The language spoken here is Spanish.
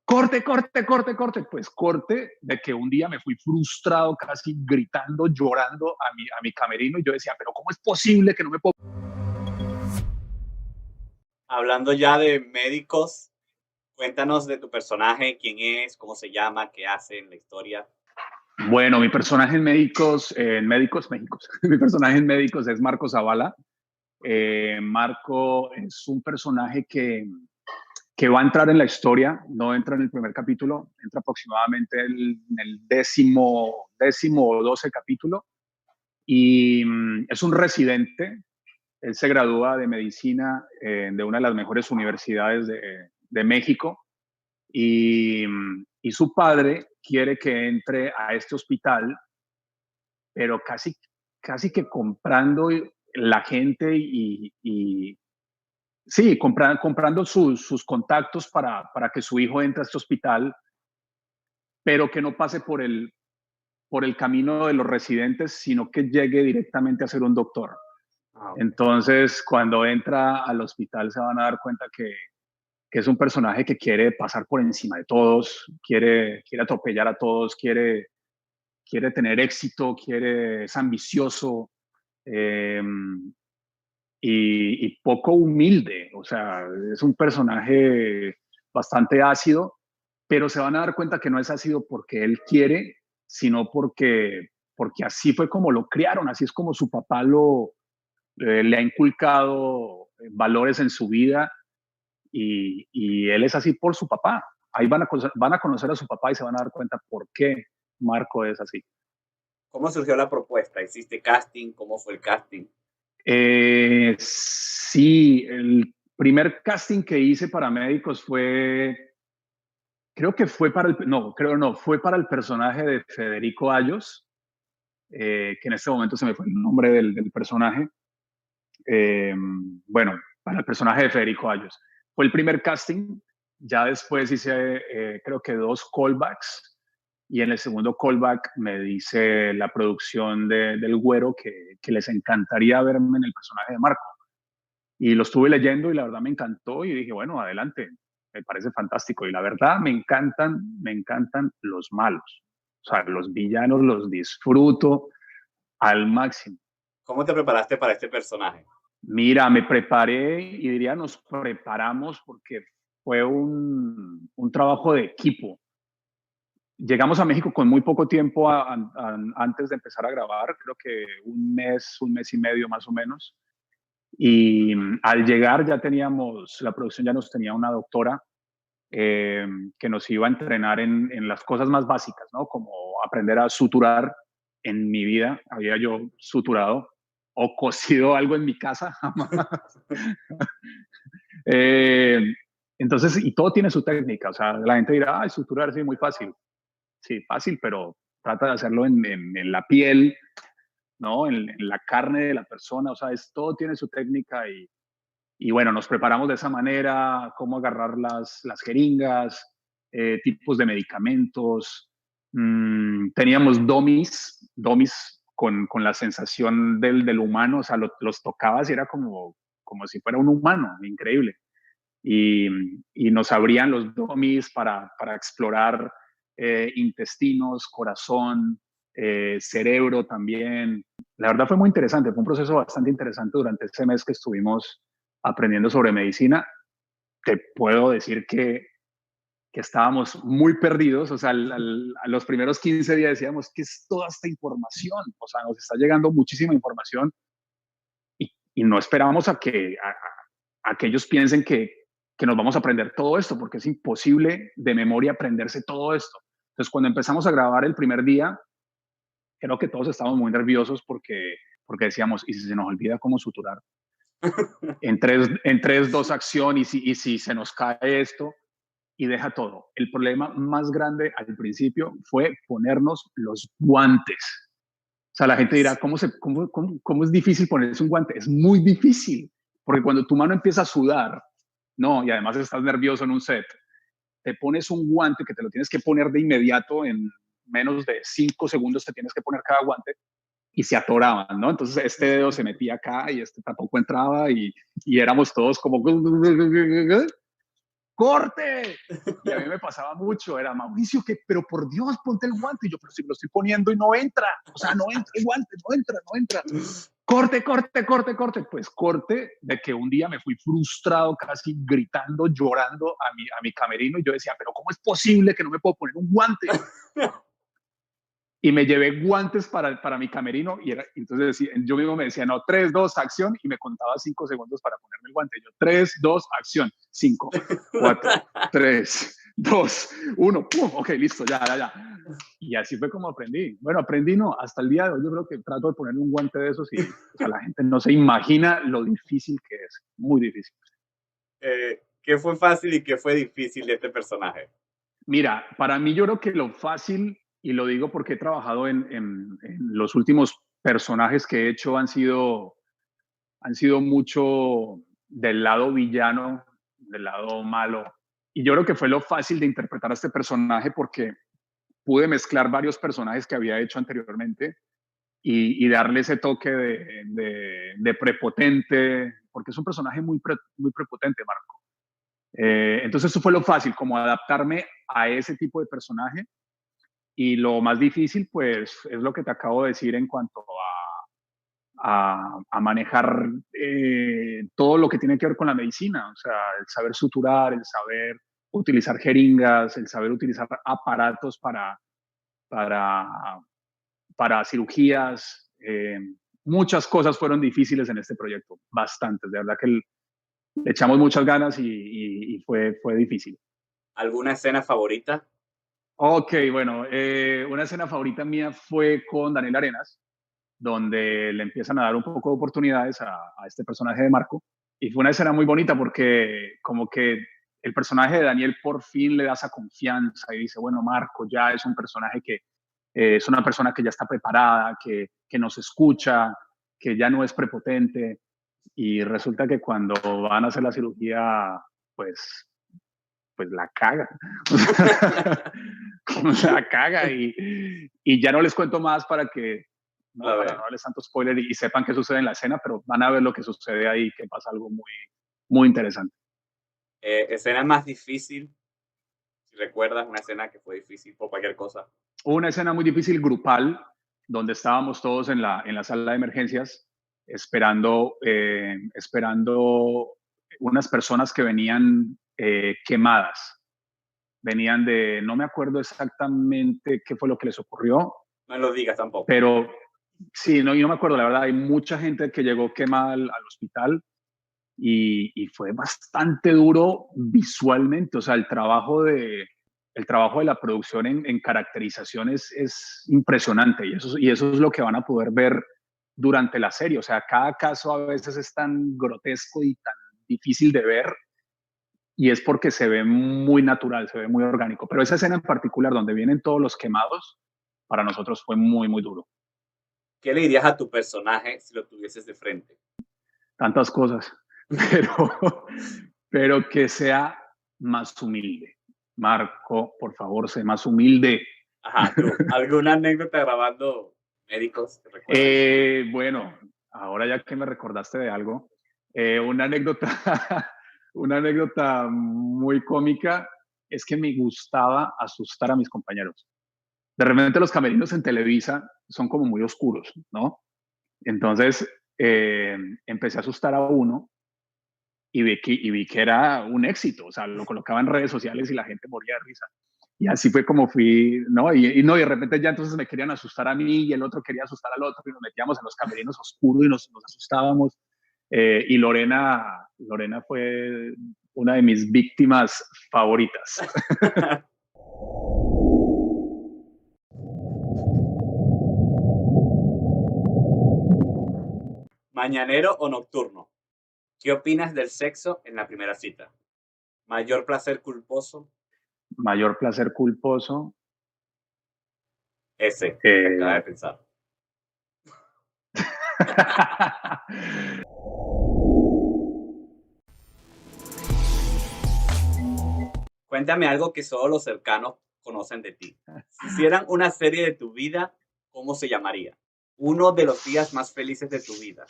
corte, corte, corte, corte. Pues corte de que un día me fui frustrado, casi gritando, llorando a mi camerino y yo decía, pero ¿cómo es posible que no me puedo? Hablando ya de médicos, cuéntanos de tu personaje, quién es, cómo se llama, qué hace en la historia. Bueno, mi personaje en Médicos, mi personaje en Médicos es Marco Zavala. Marco es un personaje que va a entrar en la historia, no entra en el primer capítulo, entra aproximadamente en el décimo o 12 capítulo, y es un residente. Él se gradúa de medicina de una de las mejores universidades de México, y su padre quiere que entre a este hospital, pero casi que comprando la gente y sí, comprando sus contactos para que su hijo entre a este hospital, pero que no pase por el camino de los residentes, sino que llegue directamente a ser un doctor. Ah, ok. Entonces, cuando entra al hospital se van a dar cuenta que es un personaje que quiere pasar por encima de todos, quiere atropellar a todos, quiere tener éxito, es ambicioso, eh, y poco humilde. O sea, es un personaje bastante ácido, pero se van a dar cuenta que no es ácido porque él quiere, sino porque así fue como lo criaron, así es como su papá le ha inculcado valores en su vida, y él es así por su papá. Ahí van a conocer a su papá y se van a dar cuenta por qué Marco es así. ¿Cómo surgió la propuesta? ¿Hiciste casting? ¿Cómo fue el casting? Sí, el primer casting que hice para Médicos creo que fue fue para el personaje de Federico Ayos, que en este momento se me fue el nombre del personaje. Eh, bueno, para el personaje de Federico Ayos. Fue el primer casting. Ya después hice, creo que 2 callbacks, y en el segundo callback me dice la producción del Güero que les encantaría verme en el personaje de Marco. Y lo estuve leyendo y la verdad me encantó y dije, bueno, adelante, me parece fantástico. Y la verdad me encantan los malos. O sea, los villanos los disfruto al máximo. ¿Cómo te preparaste para este personaje? Mira, me preparé y diría nos preparamos porque fue un trabajo de equipo. Llegamos a México con muy poco tiempo antes de empezar a grabar, creo que un mes y medio más o menos. Y al llegar ya la producción ya nos tenía una doctora, que nos iba a entrenar en las cosas más básicas, ¿no? Como aprender a suturar. En mi vida había yo suturado o cosido algo en mi casa, jamás. Eh, entonces, y todo tiene su técnica. O sea, la gente dirá, ah, suturar sí, muy fácil. Sí, fácil, pero trata de hacerlo en la piel, ¿no? En la carne de la persona. O sea, todo tiene su técnica, y bueno, nos preparamos de esa manera, cómo agarrar las jeringas, tipos de medicamentos. Teníamos domis con la sensación del humano. O sea, los tocabas y era como si fuera un humano, increíble. Y, y nos abrían los domis para explorar intestinos, corazón, cerebro también. La verdad fue muy interesante, fue un proceso bastante interesante durante ese mes que estuvimos aprendiendo sobre medicina. Te puedo decir que estábamos muy perdidos. O sea, a los primeros 15 días decíamos, ¿qué es toda esta información? O sea, nos está llegando muchísima información, y no esperábamos a que ellos piensen que nos vamos a aprender todo esto, porque es imposible de memoria aprenderse todo esto. Entonces, cuando empezamos a grabar el primer día, creo que todos estábamos muy nerviosos porque decíamos, ¿y si se nos olvida cómo suturar? En tres, dos, acción, y si se nos cae esto y deja todo. El problema más grande al principio fue ponernos los guantes. O sea, la gente dirá, ¿cómo es difícil ponerse un guante? Es muy difícil, porque cuando tu mano empieza a sudar, no, y además estás nervioso en un set, te pones un guante que te lo tienes que poner de inmediato, en menos de 5 segundos te tienes que poner cada guante, y se atoraban, ¿no? Entonces este dedo se metía acá y este tampoco entraba, y éramos todos como ¡corte! Y a mí me pasaba mucho, era Mauricio, que, pero por Dios, ponte el guante. Y yo, pero si me lo estoy poniendo y no entra, o sea, no entra el guante, no entra, no entra. Corte, corte, corte, corte. Pues corte de que un día me fui frustrado, casi gritando, llorando a mi camerino y yo decía, pero ¿cómo es posible que no me puedo poner un guante? Y me llevé guantes para mi camerino y entonces decía, yo mismo me decía, no, 3, 2, acción, y me contaba 5 segundos para ponerme el guante. Yo, 3, 2, acción, 5, 4, 3, 2, 1, ¡pum! Ok, listo, ya, ya, ya. Y así fue como aprendí. Bueno, aprendí no, hasta el día de hoy yo creo que trato de ponerme un guante de esos y o sea, la gente no se imagina lo difícil que es, muy difícil. ¿Qué fue fácil y qué fue difícil de este personaje? Mira, para mí yo creo que lo fácil, y lo digo porque he trabajado en los últimos personajes que he hecho, han sido mucho del lado villano, del lado malo. Y yo creo que fue lo fácil de interpretar a este personaje porque pude mezclar varios personajes que había hecho anteriormente y darle ese toque de prepotente, porque es un personaje muy prepotente, Marco. Entonces eso fue lo fácil, como adaptarme a ese tipo de personaje. Y lo más difícil, pues, es lo que te acabo de decir en cuanto a manejar todo lo que tiene que ver con la medicina, o sea, el saber suturar, el saber utilizar jeringas, el saber utilizar aparatos para, para cirugías. Muchas cosas fueron difíciles en este proyecto, bastantes, de verdad que le echamos muchas ganas y fue difícil. ¿Alguna escena favorita? Ok, bueno, una escena favorita mía fue con Daniel Arenas, donde le empiezan a dar un poco de oportunidades a este personaje de Marco. Y fue una escena muy bonita porque como que el personaje de Daniel por fin le da esa confianza y dice, bueno, Marco ya es un personaje que es una persona que ya está preparada, que nos escucha, que ya no es prepotente. Y resulta que cuando van a hacer la cirugía, pues pues la caga. La caga y ya no les cuento más para que, A no, para no ver, darles tanto spoiler y sepan qué sucede en la escena, pero van a ver lo que sucede ahí, que pasa algo muy interesante. escena más difícil, si recuerdas una escena que fue difícil por cualquier cosa. Hubo una escena muy difícil grupal, donde estábamos todos en la sala de emergencias esperando unas personas que venían quemadas. Venían de, no me acuerdo exactamente qué fue lo que les ocurrió, No lo digas tampoco. pero sí, no, yo no me acuerdo, la verdad, hay mucha gente que llegó quemada al hospital y fue bastante duro visualmente, o sea, el trabajo de la producción en caracterización es impresionante y eso es lo que van a poder ver durante la serie, o sea, cada caso a veces es tan grotesco y tan difícil de ver y es porque se ve muy natural, se ve muy orgánico, pero esa escena en particular donde vienen todos los quemados, para nosotros fue muy duro. ¿Qué le dirías a tu personaje si lo tuvieses de frente? Tantas cosas, pero, pero que sea más humilde. Marco, por favor, sé más humilde. Ajá, tú, ¿alguna anécdota grabando médicos que recuerdas? Bueno, ahora ya que me recordaste de algo, una anécdota, una anécdota muy cómica es que me gustaba asustar a mis compañeros. De repente los camerinos en Televisa son como muy oscuros, ¿no? Entonces empecé a asustar a uno y vi que era un éxito, o sea, lo colocaba en redes sociales y la gente moría de risa. Y así fue como fui, ¿no? Y no, y de repente ya entonces me querían asustar a mí y el otro quería asustar al otro y nos metíamos en los camerinos oscuros y nos asustábamos. Y Lorena fue una de mis víctimas favoritas. ¿Mañanero o nocturno? ¿Qué opinas del sexo en la primera cita? ¿Mayor placer culposo? Mayor placer culposo. Ese, que acaba de Eh, pensar. Cuéntame algo que solo los cercanos conocen de ti. Si hicieran una serie de tu vida, ¿cómo se llamaría? Uno de los días más felices de tu vida.